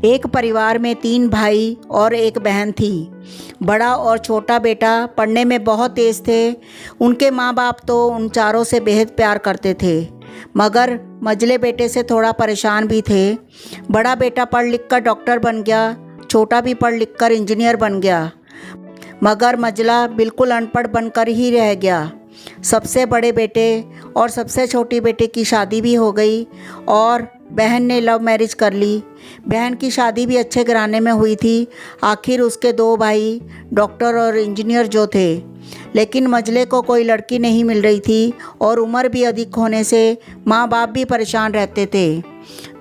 एक परिवार में 3 भाई और एक बहन थी। बड़ा और छोटा बेटा पढ़ने में बहुत तेज़ थे। उनके माँ बाप तो उन चारों से बेहद प्यार करते थे, मगर मझले बेटे से थोड़ा परेशान भी थे। बड़ा बेटा पढ़ लिख कर डॉक्टर बन गया, छोटा भी पढ़ लिख कर इंजीनियर बन गया, मगर मझला बिल्कुल अनपढ़ बनकर ही रह गया। सबसे बड़े बेटे और सबसे छोटी बेटे की शादी भी हो गई और बहन ने लव मैरिज कर ली। बहन की शादी भी अच्छे घराने में हुई थी। आखिर उसके 2 भाई डॉक्टर और इंजीनियर जो थे, लेकिन मझले को कोई लड़की नहीं मिल रही थी और उम्र भी अधिक होने से माँ बाप भी परेशान रहते थे।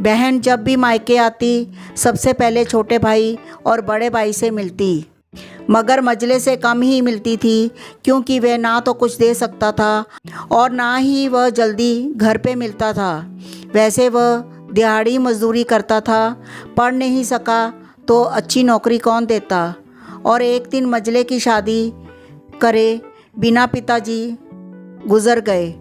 बहन जब भी मायके आती सबसे पहले छोटे भाई और बड़े भाई से मिलती, मगर मझले से कम ही मिलती थी, क्योंकि वह ना तो कुछ दे सकता था और ना ही वह जल्दी घर पे मिलता था। वैसे वह दिहाड़ी मजदूरी करता था, पढ़ नहीं सका तो अच्छी नौकरी कौन देता। और एक दिन मझले की शादी करे बिना पिताजी गुजर गए।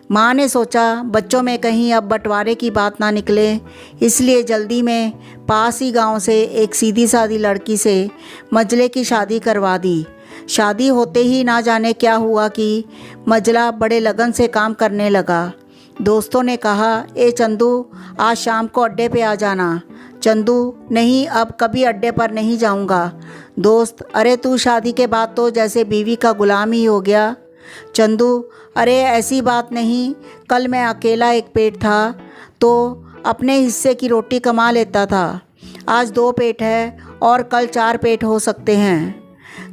माँ ने सोचा बच्चों में कहीं अब बंटवारे की बात ना निकले, इसलिए जल्दी में पास ही गांव से एक सीधी सादी लड़की से मझले की शादी करवा दी। शादी होते ही ना जाने क्या हुआ कि मझला बड़े लगन से काम करने लगा। दोस्तों ने कहा, ए चंदू, आज शाम को अड्डे पे आ जाना। चंदू, नहीं, अब कभी अड्डे पर नहीं जाऊंगा। दोस्त, अरे तू शादी के बाद तो जैसे बीवी का गुलाम ही हो गया। चंदू, अरे ऐसी बात नहीं, कल मैं अकेला एक पेट था तो अपने हिस्से की रोटी कमा लेता था। आज 2 पेट है और कल 4 पेट हो सकते हैं।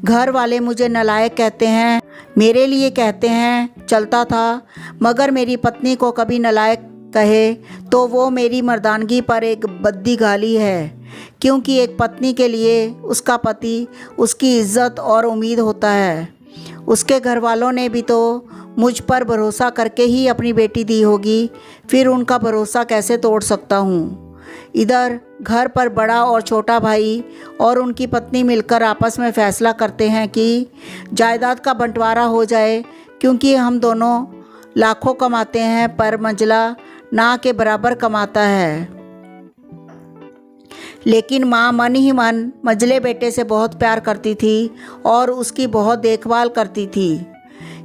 घर वाले मुझे नालायक कहते हैं, मेरे लिए कहते हैं चलता था, मगर मेरी पत्नी को कभी नालायक कहे तो वो मेरी मर्दानगी पर एक बद्दी गाली है, क्योंकि एक पत्नी के लिए उसका पति उसकी इज्जत और उम्मीद होता है। उसके घर वालों ने भी तो मुझ पर भरोसा करके ही अपनी बेटी दी होगी, फिर उनका भरोसा कैसे तोड़ सकता हूँ। इधर घर पर बड़ा और छोटा भाई और उनकी पत्नी मिलकर आपस में फैसला करते हैं कि जायदाद का बंटवारा हो जाए, क्योंकि हम दोनों लाखों कमाते हैं पर मझला ना के बराबर कमाता है। लेकिन माँ मन ही मन मझले बेटे से बहुत प्यार करती थी और उसकी बहुत देखभाल करती थी,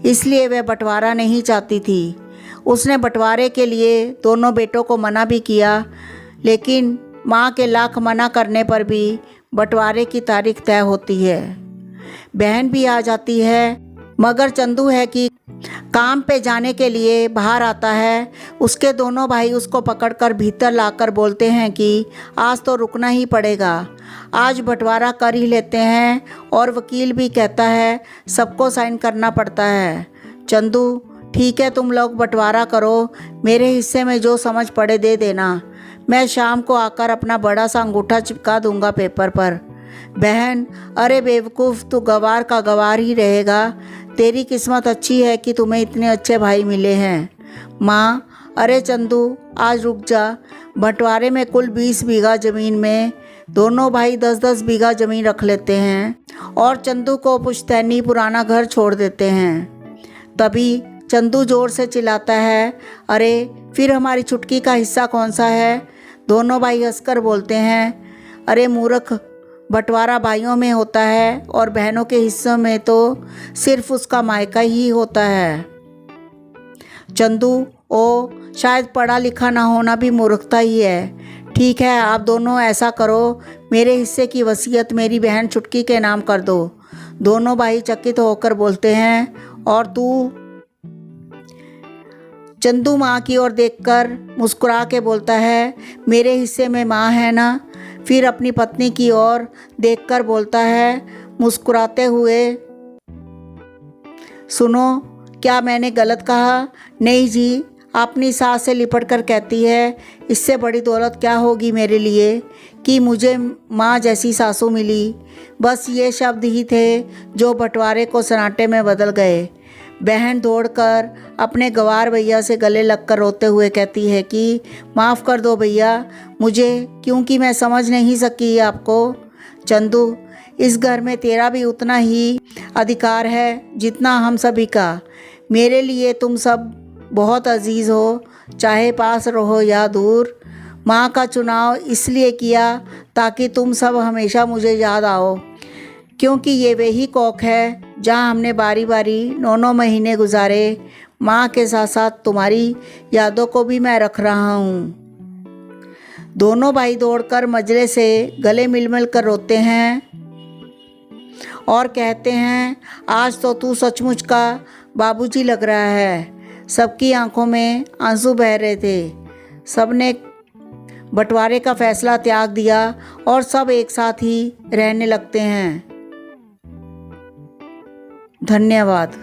इसलिए वह बंटवारा नहीं चाहती थी। उसने बंटवारे के लिए दोनों बेटों को मना भी किया, लेकिन माँ के लाख मना करने पर भी बंटवारे की तारीख तय होती है। बहन भी आ जाती है, मगर चंदू है कि काम पे जाने के लिए बाहर आता है। उसके दोनों भाई उसको पकड़कर भीतर लाकर बोलते हैं कि आज तो रुकना ही पड़ेगा, आज बंटवारा कर ही लेते हैं। और वकील भी कहता है सबको साइन करना पड़ता है। चंदू, ठीक है, तुम लोग बंटवारा करो, मेरे हिस्से में जो समझ पड़े दे देना, मैं शाम को आकर अपना बड़ा सा अंगूठा चिपका दूंगा पेपर पर। बहन, अरे बेवकूफ़, तू गवार का गवार ही रहेगा। तेरी किस्मत अच्छी है कि तुम्हें इतने अच्छे भाई मिले हैं। माँ, अरे चंदू, आज रुक जा। बंटवारे में कुल 20 बीघा ज़मीन में दोनों भाई 10-10 बीघा ज़मीन रख लेते हैं और चंदू को पुश्तैनी पुराना घर छोड़ देते हैं। तभी चंदू ज़ोर से चिल्लाता है, अरे फिर हमारी छुटकी का हिस्सा कौन सा है? दोनों भाई हंसकर बोलते हैं, अरे मूर्ख, बंटवारा भाइयों में होता है और बहनों के हिस्सों में तो सिर्फ उसका मायका ही होता है। चंदू, ओ शायद पढ़ा लिखा ना होना भी मूर्खता ही है। ठीक है, आप दोनों ऐसा करो, मेरे हिस्से की वसीयत मेरी बहन छुटकी के नाम कर दो। दोनों भाई चकित होकर बोलते हैं, और तू? चंदू माँ की ओर देखकर मुस्कुरा के बोलता है, मेरे हिस्से में माँ है ना। फिर अपनी पत्नी की ओर देखकर बोलता है मुस्कुराते हुए, सुनो, क्या मैंने गलत कहा? नहीं जी, अपनी सास से लिपट कर कहती है, इससे बड़ी दौलत क्या होगी मेरे लिए कि मुझे माँ जैसी सासू मिली। बस ये शब्द ही थे जो बंटवारे को सन्नाटे में बदल गए। बहन दौड़कर अपने गवार भैया से गले लगकर रोते हुए कहती है कि माफ़ कर दो भैया मुझे, क्योंकि मैं समझ नहीं सकी आपको। चंदू, इस घर में तेरा भी उतना ही अधिकार है जितना हम सभी का। मेरे लिए तुम सब बहुत अजीज़ हो, चाहे पास रहो या दूर। माँ का चुनाव इसलिए किया ताकि तुम सब हमेशा मुझे याद आओ, क्योंकि ये वही कॉक है जहाँ हमने बारी बारी 9 महीने गुजारे। माँ के साथ साथ तुम्हारी यादों को भी मैं रख रहा हूँ। दोनों भाई दौड़कर मजरे से गले मिल कर रोते हैं और कहते हैं, आज तो तू सचमुच का बाबूजी लग रहा है। सबकी आंखों में आंसू बह रहे थे। सबने बंटवारे का फैसला त्याग दिया और सब एक साथ ही रहने लगते हैं। धन्यवाद।